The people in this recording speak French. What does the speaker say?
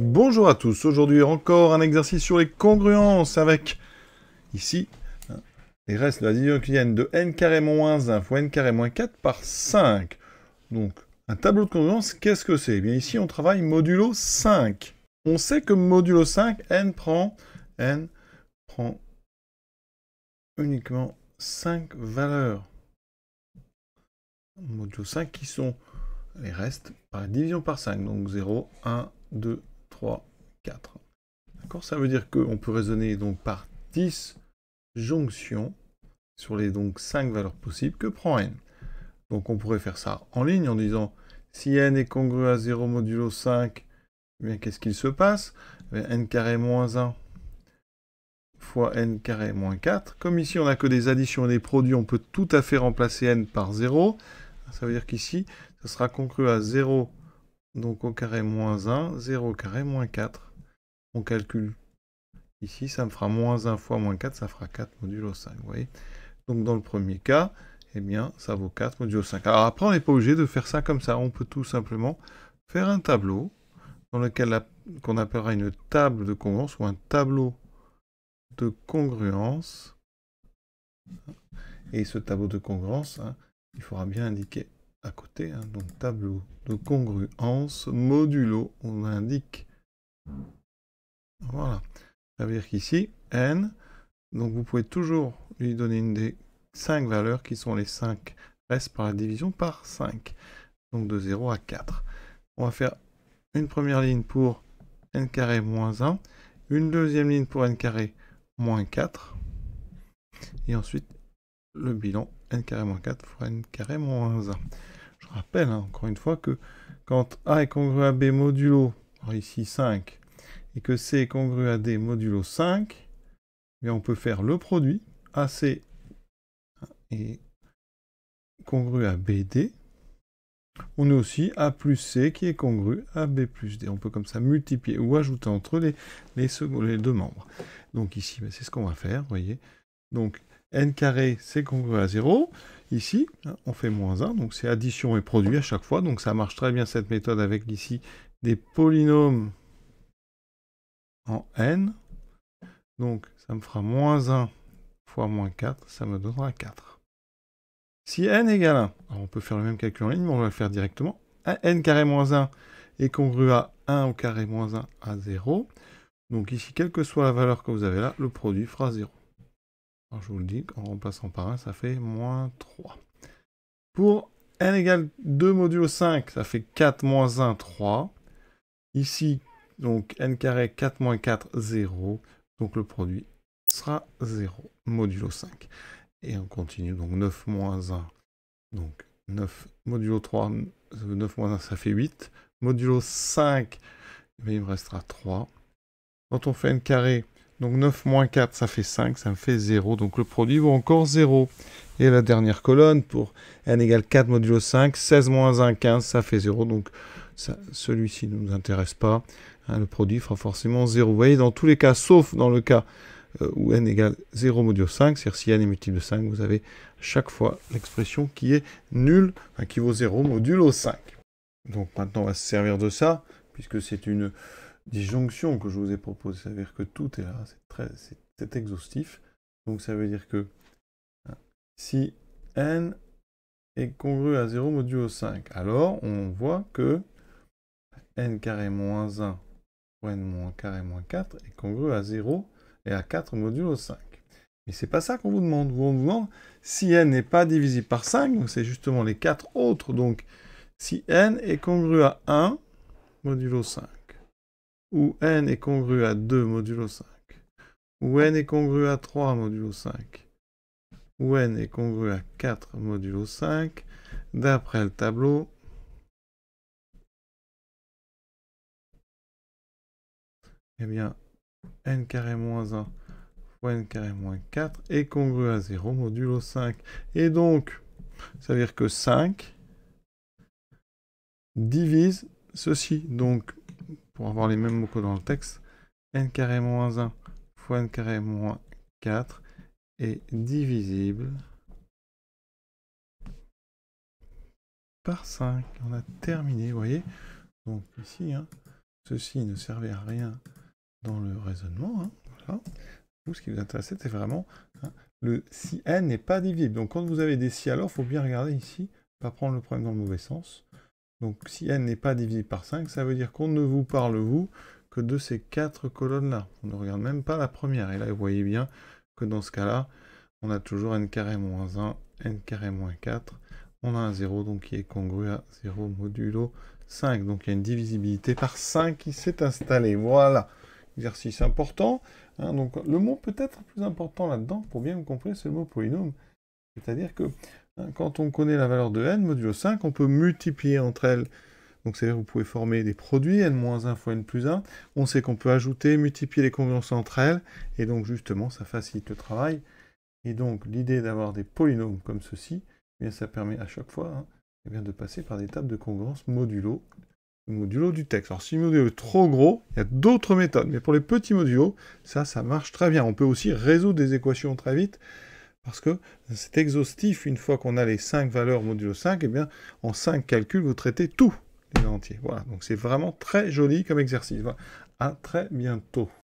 Bonjour à tous, aujourd'hui encore un exercice sur les congruences avec, ici, les restes de la division euclidienne de n carré moins 1 fois n carré moins 4 par 5. Donc, un tableau de congruence, qu'est-ce que c'est? Eh bien ici, on travaille modulo 5. On sait que modulo 5, n prend uniquement 5 valeurs. Modulo 5 qui sont les restes par division par 5. Donc 0, 1, 2, 3, 4. D'accord? Ça veut dire qu'on peut raisonner donc par disjonction sur les donc 5 valeurs possibles que prend n. Donc on pourrait faire ça en ligne en disant si n est congru à 0 modulo 5, eh bien qu'est-ce qu'il se passe? N carré moins 1 fois n carré moins 4. Comme ici on n'a que des additions et des produits, on peut tout à fait remplacer n par 0. Ça veut dire qu'ici, ça sera congru à 0 donc au carré moins 1, 0 au carré moins 4. On calcule ici, ça me fera moins 1 fois moins 4, ça fera 4 modulo 5, vous voyez. Donc dans le premier cas, eh bien, ça vaut 4 modulo 5. Alors après, on n'est pas obligé de faire ça comme ça. On peut tout simplement faire un tableau dans lequel qu'on appellera une table de congruence ou un tableau de congruence. Et ce tableau de congruence, il faudra bien indiquer à côté, donc tableau de congruence modulo, on indique. Voilà. Ça veut dire qu'ici, n, donc vous pouvez toujours lui donner une des 5 valeurs qui sont les 5 restes par la division par 5. Donc de 0 à 4. On va faire une première ligne pour n carré moins 1, une deuxième ligne pour n carré moins 4, et ensuite le bilan n carré moins 4 fois n carré moins 1. Je rappelle encore une fois que quand A est congru à B modulo, alors ici 5, et que C est congru à D modulo 5, eh bien on peut faire le produit AC est congru à BD. On a aussi A plus C qui est congru à B plus D. On peut comme ça multiplier ou ajouter entre les deux membres. Donc ici, c'est ce qu'on va faire, vous voyez. Donc n carré, c'est congru à 0. Ici, on fait moins 1, donc c'est addition et produit à chaque fois. Donc ça marche très bien cette méthode avec ici des polynômes en n. Donc ça me fera moins 1 fois moins 4, ça me donnera 4. Si n égale 1, alors on peut faire le même calcul en ligne, mais on va le faire directement. N carré moins 1 est congru à 1 au carré moins 1 à 0. Donc ici, quelle que soit la valeur que vous avez là, le produit fera 0. Alors je vous le dis, en remplaçant par 1, ça fait moins 3. Pour n égale 2 modulo 5, ça fait 4 moins 1, 3. Ici, donc n carré 4 moins 4, 0. Donc le produit sera 0 modulo 5. Et on continue, donc 9 moins 1, donc 9 modulo 3, 9 moins 1, ça fait 8. Modulo 5, il me restera 3. Quand on fait n carré, donc 9 moins 4, ça fait 5, ça me fait 0. Donc le produit vaut encore 0. Et la dernière colonne, pour n égale 4 modulo 5, 16 moins 1, 15, ça fait 0. Donc celui-ci ne nous intéresse pas. Le produit fera forcément 0. Vous voyez, dans tous les cas, sauf dans le cas où n égale 0 modulo 5, c'est-à-dire si n est multiple de 5, vous avez chaque fois l'expression qui est nulle, qui vaut 0 modulo 5. Donc maintenant, on va se servir de ça, puisque c'est une disjonction que je vous ai proposée. Ça veut dire que tout est là, c'est exhaustif. Donc ça veut dire que si n est congru à 0 modulo 5, alors on voit que n carré moins 1 fois n moins carré moins 4 est congru à 0 et à 4 modulo 5. Mais c'est pas ça qu'on vous demande. On vous demande si n n'est pas divisible par 5, donc c'est justement les 4 autres. Donc si n est congru à 1 modulo 5, ou n est congru à 2 modulo 5, ou n est congru à 3 modulo 5, ou n est congru à 4 modulo 5, d'après le tableau, eh bien, n carré moins 1 fois n carré moins 4 est congru à 0 modulo 5. Et donc, ça veut dire que 5 divise ceci. Donc, pour avoir les mêmes mots que dans le texte, n carré moins 1 fois n carré moins 4 est divisible par 5. On a terminé, vous voyez. Donc ici, ceci ne servait à rien dans le raisonnement. Hein, voilà. Vous, ce qui vous intéressait, c'est vraiment si n n'est pas divisible. Donc quand vous avez des si alors, il faut bien regarder ici, pas prendre le problème dans le mauvais sens. Donc si n n'est pas divisible par 5, ça veut dire qu'on ne vous parle, vous, que de ces 4 colonnes-là. On ne regarde même pas la première. Et là, vous voyez bien que dans ce cas-là, on a toujours n carré moins 1, n carré moins 4. On a un 0, donc qui est congru à 0 modulo 5. Donc il y a une divisibilité par 5 qui s'est installée. Voilà. Exercice important. Hein, donc le mot peut-être le plus important là-dedans, pour bien vous comprendre, c'est le mot polynôme. C'est-à-dire que quand on connaît la valeur de n modulo 5, on peut multiplier entre elles. Donc c'est-à-dire que vous pouvez former des produits, n-1 fois n plus 1. On sait qu'on peut ajouter, multiplier les congruences entre elles. Et donc justement, ça facilite le travail. Et donc l'idée d'avoir des polynômes comme ceci, eh bien, ça permet à chaque fois eh bien, de passer par des tables de congruence modulo du texte. Alors si le modulo est trop gros, il y a d'autres méthodes. Mais pour les petits modulos, ça marche très bien. On peut aussi résoudre des équations très vite. Parce que c'est exhaustif, une fois qu'on a les 5 valeurs modulo 5, eh bien, en 5 calculs, vous traitez tous les entiers. Voilà, donc c'est vraiment très joli comme exercice. Voilà. À très bientôt.